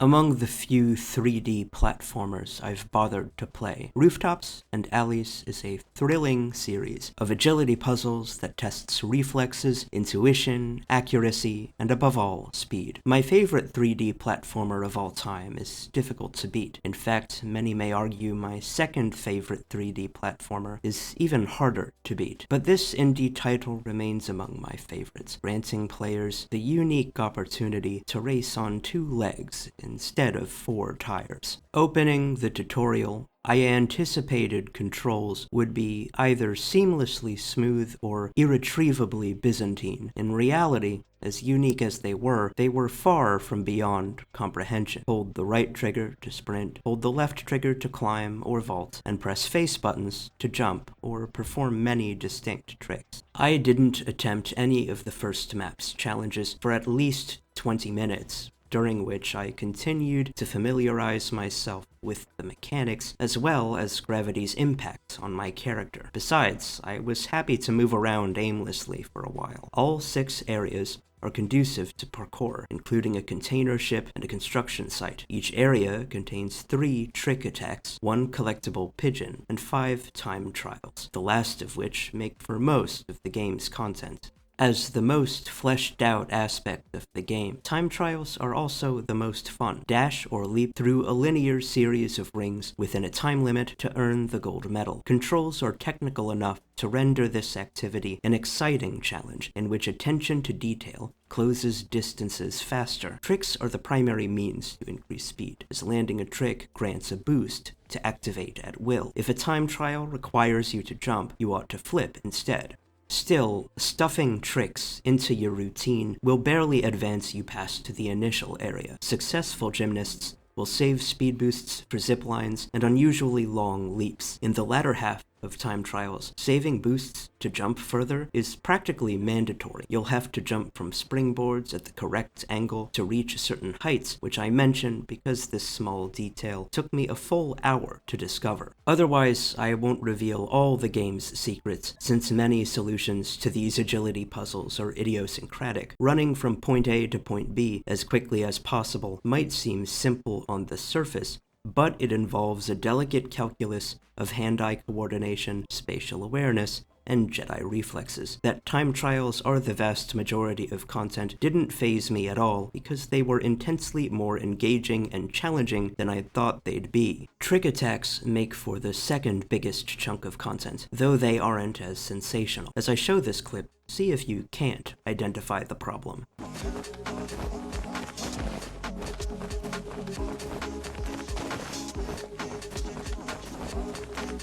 Among the few 3D platformers I've bothered to play, Rooftops and Alleys is a thrilling series of agility puzzles that tests reflexes, intuition, accuracy, and above all, speed. My favorite 3D platformer of all time is difficult to beat. In fact, many may argue my second favorite 3D platformer is even harder to beat. But this indie title remains among my favorites, granting players the unique opportunity to race on two legs instead of 4 tires. Opening the tutorial, I anticipated controls would be either seamlessly smooth or irretrievably Byzantine. In reality, as unique as they were far from beyond comprehension. Hold the right trigger to sprint, hold the left trigger to climb or vault, and press face buttons to jump or perform many distinct tricks. I didn't attempt any of the first map's challenges for at least 20 minutes, during which I continued to familiarize myself with the mechanics as well as gravity's impact on my character. Besides, I was happy to move around aimlessly for a while. All 6 areas are conducive to parkour, including a container ship and a construction site. Each area contains 3 trick attacks, 1 collectible pigeon, and 5 time trials, the last of which make for most of the game's content. As the most fleshed out aspect of the game, time trials are also the most fun. Dash or leap through a linear series of rings within a time limit to earn the gold medal. Controls are technical enough to render this activity an exciting challenge in which attention to detail closes distances faster. Tricks are the primary means to increase speed, as landing a trick grants a boost to activate at will. If a time trial requires you to jump, you ought to flip instead. Still, stuffing tricks into your routine will barely advance you past the initial area. Successful gymnasts will save speed boosts for zip lines and unusually long leaps. In the latter half of time trials, saving boosts to jump further is practically mandatory. You'll have to jump from springboards at the correct angle to reach certain heights, which I mention because this small detail took me a full hour to discover. Otherwise, I won't reveal all the game's secrets, since many solutions to these agility puzzles are idiosyncratic. Running from point A to point B as quickly as possible might seem simple on the surface, but it involves a delicate calculus of hand-eye coordination, spatial awareness, and Jedi reflexes. That time trials are the vast majority of content didn't faze me at all because they were intensely more engaging and challenging than I thought they'd be. Trick attacks make for the second biggest chunk of content, though they aren't as sensational. As I show this clip, see if you can't identify the problem.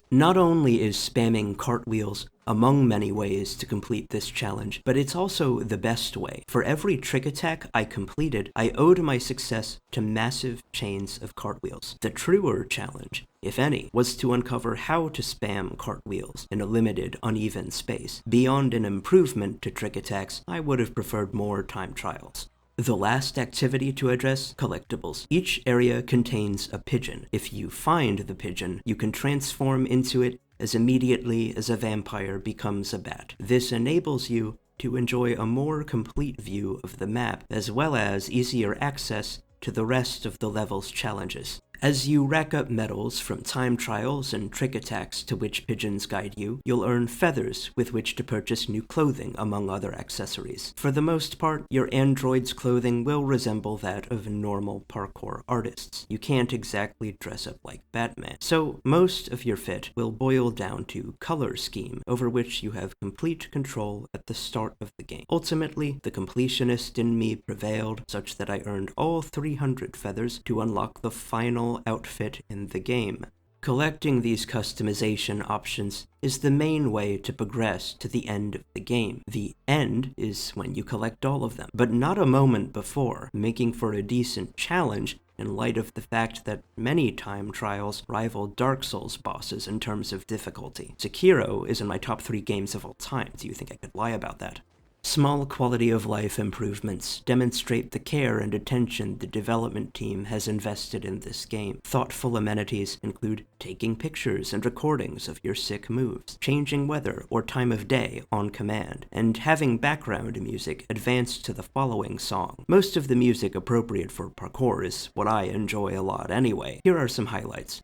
Not only is spamming cartwheels among many ways to complete this challenge, but it's also the best way. For every trick attack I completed, I owed my success to massive chains of cartwheels. The truer challenge, if any, was to uncover how to spam cartwheels in a limited, uneven space. Beyond an improvement to trick attacks, I would have preferred more time trials. The last activity to address, collectibles. Each area contains a pigeon. If you find the pigeon, you can transform into it as immediately as a vampire becomes a bat. This enables you to enjoy a more complete view of the map, as well as easier access to the rest of the level's challenges. As you rack up medals from time trials and trick attacks to which pigeons guide you, you'll earn feathers with which to purchase new clothing, among other accessories. For the most part, your android's clothing will resemble that of normal parkour artists. You can't exactly dress up like Batman, so most of your fit will boil down to color scheme, over which you have complete control at the start of the game. Ultimately, the completionist in me prevailed, such that I earned all 300 feathers to unlock the final outfit in the game. Collecting these customization options is the main way to progress to the end of the game. The end is when you collect all of them, but not a moment before, making for a decent challenge in light of the fact that many time trials rival Dark Souls bosses in terms of difficulty. Sekiro is in my top 3 games of all time. Do you think I could lie about that? Small quality-of-life improvements demonstrate the care and attention the development team has invested in this game. Thoughtful amenities include taking pictures and recordings of your sick moves, changing weather or time of day on command, and having background music advanced to the following song. Most of the music appropriate for parkour is what I enjoy a lot anyway. Here are some highlights.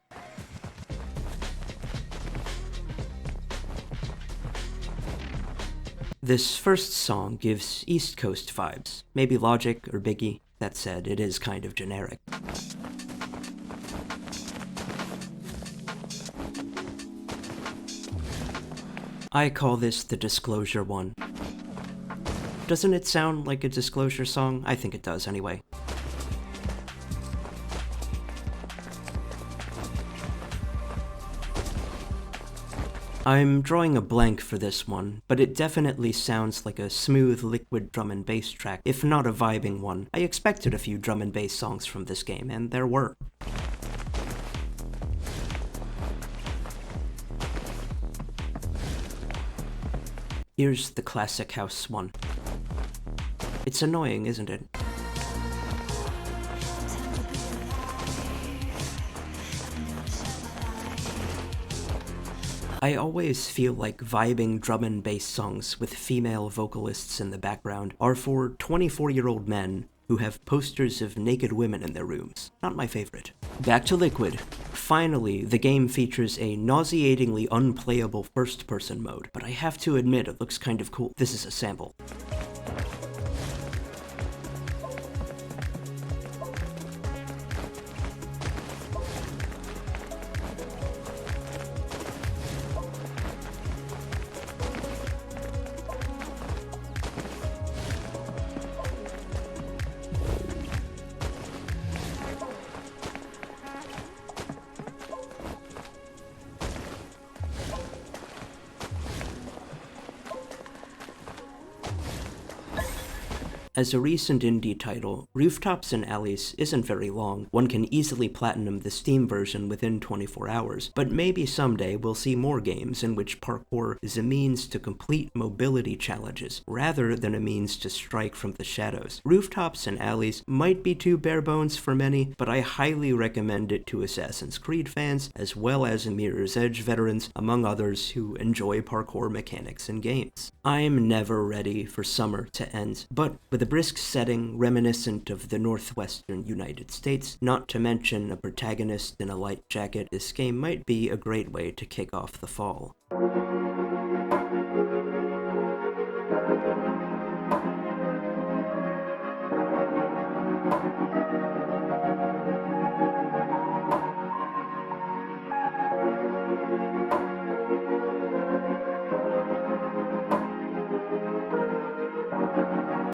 This first song gives East Coast vibes, maybe Logic or Biggie. That said, it is kind of generic. I call this the Disclosure one. Doesn't it sound like a Disclosure song? I think it does anyway. I'm drawing a blank for this one, but it definitely sounds like a smooth liquid drum and bass track, if not a vibing one. I expected a few drum and bass songs from this game, and there were. Here's the classic house one. It's annoying, isn't it? I always feel like vibing drum and bass songs with female vocalists in the background are for 24-year-old men who have posters of naked women in their rooms. Not my favorite. Back to Liquid. Finally, the game features a nauseatingly unplayable first-person mode, but I have to admit it looks kind of cool. This is a sample. As a recent indie title, Rooftops and Alleys isn't very long. One can easily platinum the Steam version within 24 hours, but maybe someday we'll see more games in which parkour is a means to complete mobility challenges, rather than a means to strike from the shadows. Rooftops and Alleys might be too bare bones for many, but I highly recommend it to Assassin's Creed fans, as well as Mirror's Edge veterans, among others who enjoy parkour mechanics in games. I'm never ready for summer to end, but with a brisk setting reminiscent of the northwestern United States, not to mention a protagonist in a light jacket, this game might be a great way to kick off the fall.